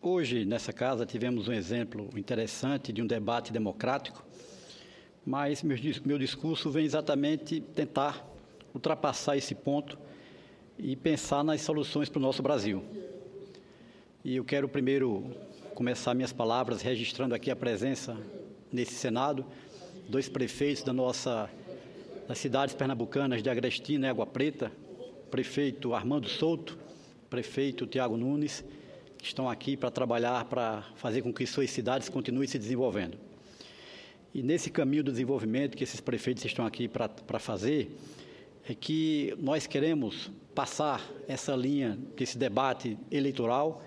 Hoje, nessa casa, tivemos um exemplo interessante de um debate democrático, mas meu discurso vem exatamente tentar ultrapassar esse ponto e pensar nas soluções para o nosso Brasil. E eu quero primeiro começar minhas palavras registrando aqui a presença nesse Senado, dois prefeitos das cidades pernambucanas de Agrestina e Água Preta, prefeito Armando Souto, prefeito Tiago Nunes, que estão aqui para trabalhar, para fazer com que suas cidades continuem se desenvolvendo. E nesse caminho do desenvolvimento que esses prefeitos estão aqui para fazer, é que nós queremos passar essa linha desse debate eleitoral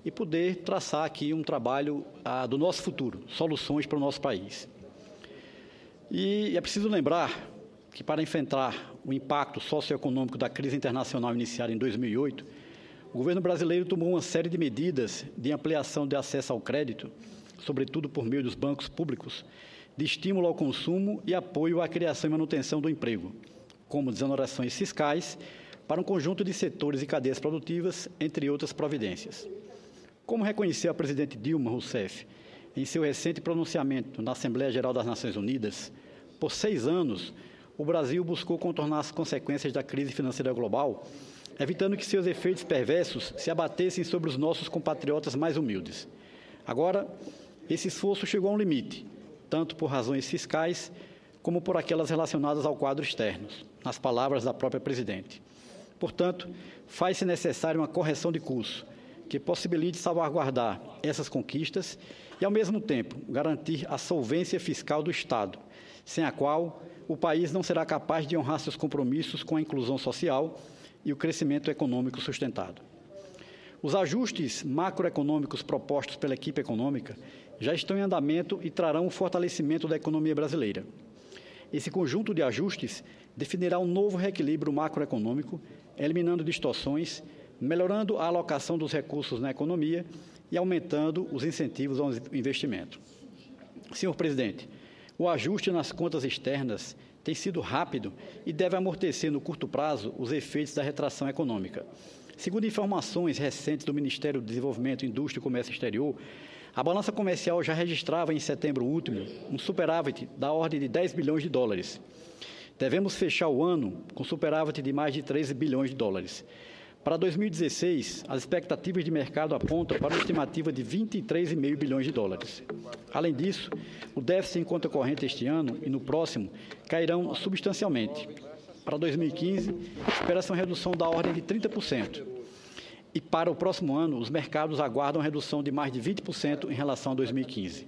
e poder traçar aqui um trabalho do nosso futuro, soluções para o nosso país. E é preciso lembrar que para enfrentar o impacto socioeconômico da crise internacional iniciada em 2008, o governo brasileiro tomou uma série de medidas de ampliação de acesso ao crédito, sobretudo por meio dos bancos públicos, de estímulo ao consumo e apoio à criação e manutenção do emprego, como desonerações fiscais para um conjunto de setores e cadeias produtivas, entre outras providências. Como reconheceu a presidente Dilma Rousseff em seu recente pronunciamento na Assembleia Geral das Nações Unidas, por 6 anos, o Brasil buscou contornar as consequências da crise financeira global, evitando que seus efeitos perversos se abatessem sobre os nossos compatriotas mais humildes. Agora, esse esforço chegou a um limite, tanto por razões fiscais como por aquelas relacionadas ao quadro externo, nas palavras da própria presidente. Portanto, faz-se necessária uma correção de curso, que possibilite salvaguardar essas conquistas e, ao mesmo tempo, garantir a solvência fiscal do Estado, sem a qual o país não será capaz de honrar seus compromissos com a inclusão social e o crescimento econômico sustentado. Os ajustes macroeconômicos propostos pela equipe econômica já estão em andamento e trarão um fortalecimento da economia brasileira. Esse conjunto de ajustes definirá um novo reequilíbrio macroeconômico, eliminando distorções, melhorando a alocação dos recursos na economia e aumentando os incentivos ao investimento. Senhor presidente, o ajuste nas contas externas tem sido rápido e deve amortecer no curto prazo os efeitos da retração econômica. Segundo informações recentes do Ministério do Desenvolvimento, Indústria e Comércio Exterior, a balança comercial já registrava em setembro último um superávit da ordem de 10 bilhões de dólares. Devemos fechar o ano com superávit de mais de 13 bilhões de dólares. Para 2016, as expectativas de mercado apontam para uma estimativa de 23,5 bilhões de dólares. Além disso, o déficit em conta corrente este ano e no próximo cairão substancialmente. Para 2015, espera-se uma redução da ordem de 30%. E para o próximo ano, os mercados aguardam redução de mais de 20% em relação a 2015.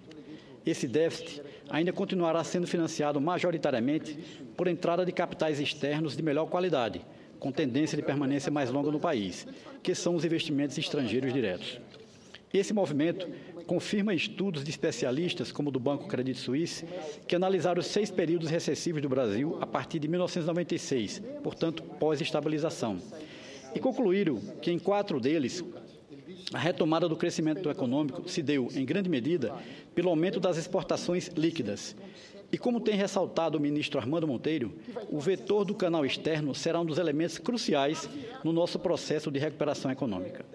Esse déficit ainda continuará sendo financiado majoritariamente por entrada de capitais externos de melhor qualidade, com tendência de permanência mais longa no país, que são os investimentos estrangeiros diretos. Esse movimento confirma estudos de especialistas, como o do Banco Credit Suisse, que analisaram os 6 períodos recessivos do Brasil a partir de 1996, portanto, pós-estabilização, e concluíram que, em 4 deles, a retomada do crescimento econômico se deu, em grande medida, pelo aumento das exportações líquidas. E como tem ressaltado o ministro Armando Monteiro, o vetor do canal externo será um dos elementos cruciais no nosso processo de recuperação econômica.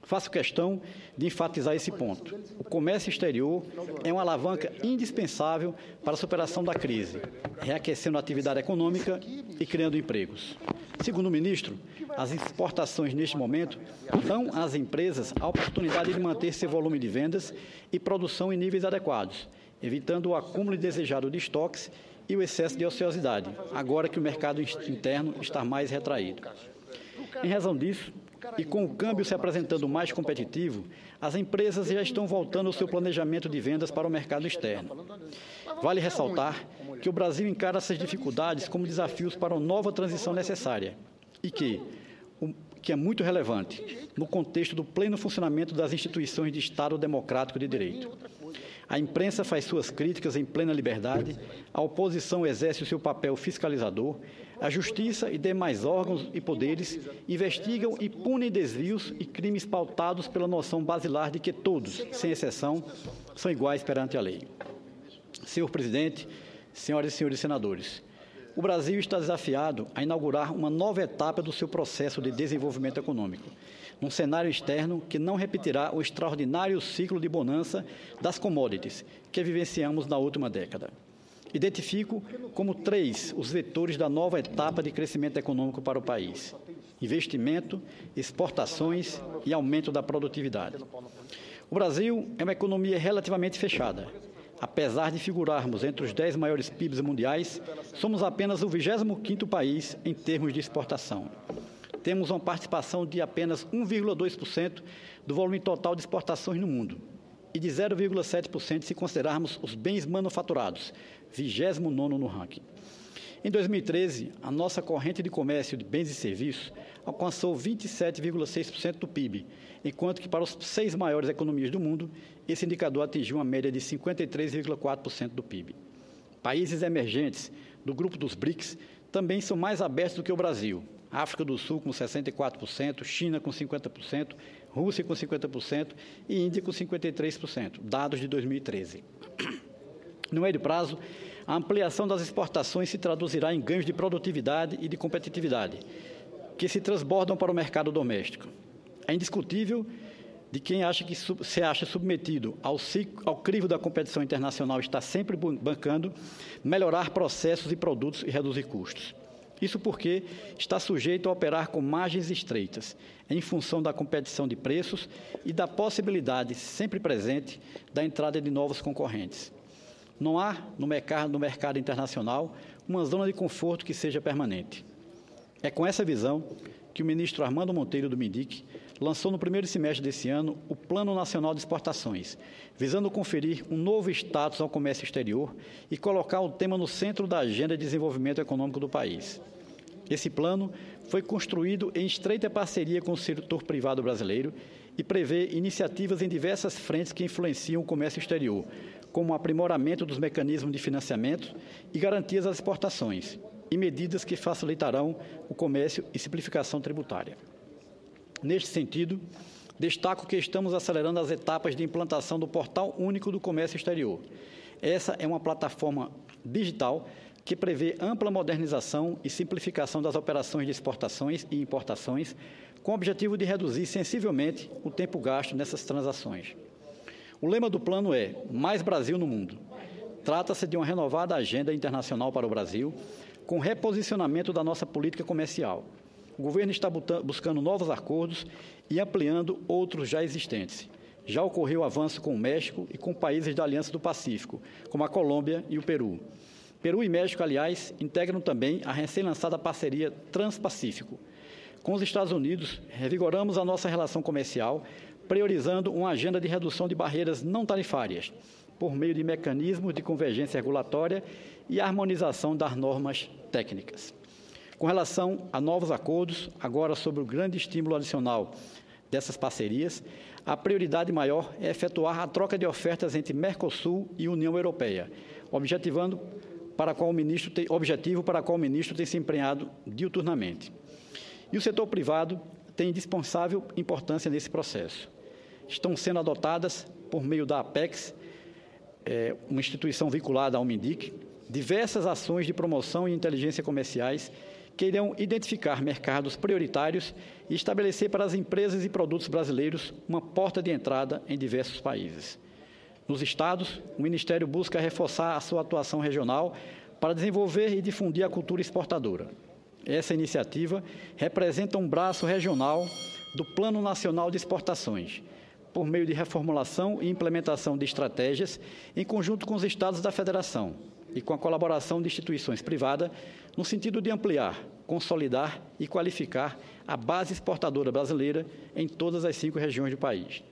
Faço questão de enfatizar esse ponto. O comércio exterior é uma alavanca indispensável para a superação da crise, reaquecendo a atividade econômica e criando empregos. Segundo o ministro, as exportações neste momento dão às empresas a oportunidade de manter seu volume de vendas e produção em níveis adequados, evitando o acúmulo indesejado de estoques e o excesso de ociosidade, agora que o mercado interno está mais retraído. Em razão disso, e com o câmbio se apresentando mais competitivo, as empresas já estão voltando ao seu planejamento de vendas para o mercado externo. Vale ressaltar que o Brasil encara essas dificuldades como desafios para uma nova transição necessária e que é muito relevante no contexto do pleno funcionamento das instituições de Estado democrático de direito. A imprensa faz suas críticas em plena liberdade, a oposição exerce o seu papel fiscalizador, a justiça e demais órgãos e poderes investigam e punem desvios e crimes pautados pela noção basilar de que todos, sem exceção, são iguais perante a lei. Senhor presidente, senhoras e senhores senadores, o Brasil está desafiado a inaugurar uma nova etapa do seu processo de desenvolvimento econômico. num cenário externo que não repetirá o extraordinário ciclo de bonança das commodities que vivenciamos na última década. Identifico como 3 os vetores da nova etapa de crescimento econômico para o país: investimento, exportações e aumento da produtividade. O Brasil é uma economia relativamente fechada. Apesar de figurarmos entre os 10 maiores PIBs mundiais, somos apenas o 25º país em termos de exportação. Temos uma participação de apenas 1,2% do volume total de exportações no mundo e de 0,7% se considerarmos os bens manufaturados, 29º no ranking. Em 2013, a nossa corrente de comércio de bens e serviços alcançou 27,6% do PIB, enquanto que para as 6 maiores economias do mundo, esse indicador atingiu uma média de 53,4% do PIB. Países emergentes do grupo dos BRICS também são mais abertos do que o Brasil. África do Sul com 64%, China com 50%, Rússia com 50% e Índia com 53%, dados de 2013. No médio prazo, a ampliação das exportações se traduzirá em ganhos de produtividade e de competitividade, que se transbordam para o mercado doméstico. É indiscutível de quem se acha submetido ao crivo da competição internacional está sempre bancando melhorar processos e produtos e reduzir custos. Isso porque está sujeito a operar com margens estreitas, em função da competição de preços e da possibilidade sempre presente da entrada de novos concorrentes. Não há, no mercado internacional, uma zona de conforto que seja permanente. É com essa visão que o ministro Armando Monteiro do MINDIC lançou no primeiro semestre desse ano o Plano Nacional de Exportações, visando conferir um novo status ao comércio exterior e colocar o tema no centro da agenda de desenvolvimento econômico do país. Esse plano foi construído em estreita parceria com o setor privado brasileiro e prevê iniciativas em diversas frentes que influenciam o comércio exterior, como o aprimoramento dos mecanismos de financiamento e garantias às exportações, e medidas que facilitarão o comércio e simplificação tributária. Neste sentido, destaco que estamos acelerando as etapas de implantação do Portal Único do Comércio Exterior. Essa é uma plataforma digital que prevê ampla modernização e simplificação das operações de exportações e importações, com o objetivo de reduzir sensivelmente o tempo gasto nessas transações. O lema do plano é Mais Brasil no Mundo. Trata-se de uma renovada agenda internacional para o Brasil, com reposicionamento da nossa política comercial. O governo está buscando novos acordos e ampliando outros já existentes. Já ocorreu avanço com o México e com países da Aliança do Pacífico, como a Colômbia e o Peru. Peru e México, aliás, integram também a recém-lançada parceria Transpacífico. Com os Estados Unidos, revigoramos a nossa relação comercial, priorizando uma agenda de redução de barreiras não tarifárias, por meio de mecanismos de convergência regulatória e harmonização das normas técnicas. Com relação a novos acordos, agora sobre o grande estímulo adicional dessas parcerias, a prioridade maior é efetuar a troca de ofertas entre Mercosul e União Europeia, objetivo para qual o ministro tem se empenhado diuturnamente. E o setor privado tem indispensável importância nesse processo. Estão sendo adotadas, por meio da Apex, uma instituição vinculada ao MINDIC, diversas ações de promoção e inteligência comerciais que irão identificar mercados prioritários e estabelecer para as empresas e produtos brasileiros uma porta de entrada em diversos países. Nos estados, o Ministério busca reforçar a sua atuação regional para desenvolver e difundir a cultura exportadora. Essa iniciativa representa um braço regional do Plano Nacional de Exportações, por meio de reformulação e implementação de estratégias em conjunto com os estados da Federação e com a colaboração de instituições privadas, no sentido de ampliar, consolidar e qualificar a base exportadora brasileira em todas as 5 regiões do país.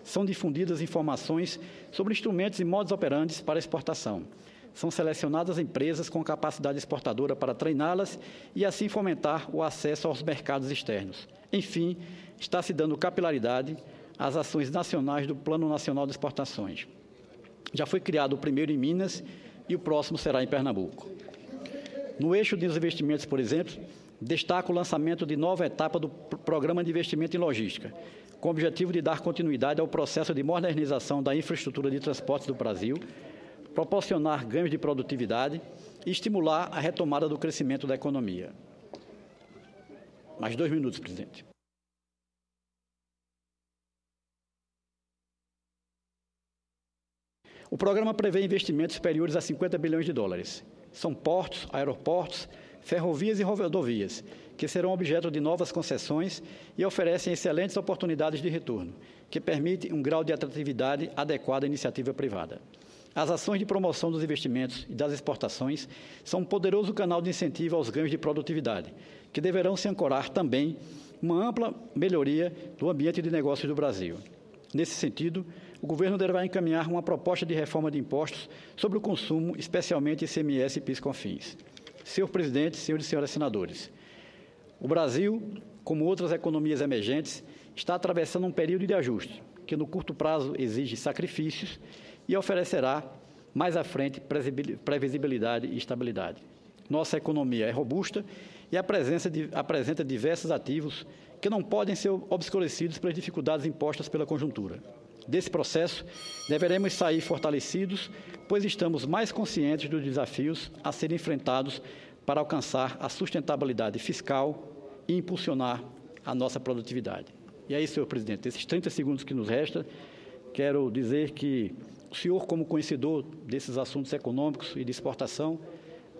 São difundidas informações sobre instrumentos e modos operantes para exportação. São selecionadas empresas com capacidade exportadora para treiná-las e assim fomentar o acesso aos mercados externos. Enfim, está se dando capilaridade às ações nacionais do Plano Nacional de Exportações. Já foi criado o primeiro em Minas e o próximo será em Pernambuco. No eixo dos investimentos, por exemplo, destaco o lançamento de nova etapa do Programa de Investimento em Logística, com o objetivo de dar continuidade ao processo de modernização da infraestrutura de transportes do Brasil, proporcionar ganhos de produtividade e estimular a retomada do crescimento da economia. Mais 2 minutos, presidente. O programa prevê investimentos superiores a 50 bilhões de dólares. São portos, aeroportos, ferrovias e rodovias, que serão objeto de novas concessões e oferecem excelentes oportunidades de retorno, que permitem um grau de atratividade adequado à iniciativa privada. As ações de promoção dos investimentos e das exportações são um poderoso canal de incentivo aos ganhos de produtividade, que deverão se ancorar também uma ampla melhoria do ambiente de negócios do Brasil. Nesse sentido, o governo deverá encaminhar uma proposta de reforma de impostos sobre o consumo, especialmente ICMS e PIS/COFINS. Senhor presidente, senhores e senhoras senadores, o Brasil, como outras economias emergentes, está atravessando um período de ajuste, que no curto prazo exige sacrifícios e oferecerá, mais à frente, previsibilidade e estabilidade. Nossa economia é robusta e apresenta diversos ativos que não podem ser obscurecidos pelas dificuldades impostas pela conjuntura. Desse processo, deveremos sair fortalecidos, pois estamos mais conscientes dos desafios a serem enfrentados para alcançar a sustentabilidade fiscal e impulsionar a nossa produtividade. E aí, senhor presidente, esses 30 segundos que nos restam, quero dizer que o senhor, como conhecedor desses assuntos econômicos e de exportação,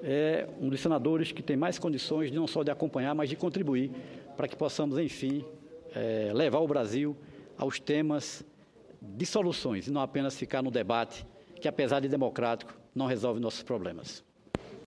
é um dos senadores que tem mais condições de não só de acompanhar, mas de contribuir para que possamos, enfim, levar o Brasil aos temas de soluções e não apenas ficar no debate que, apesar de democrático, não resolve nossos problemas.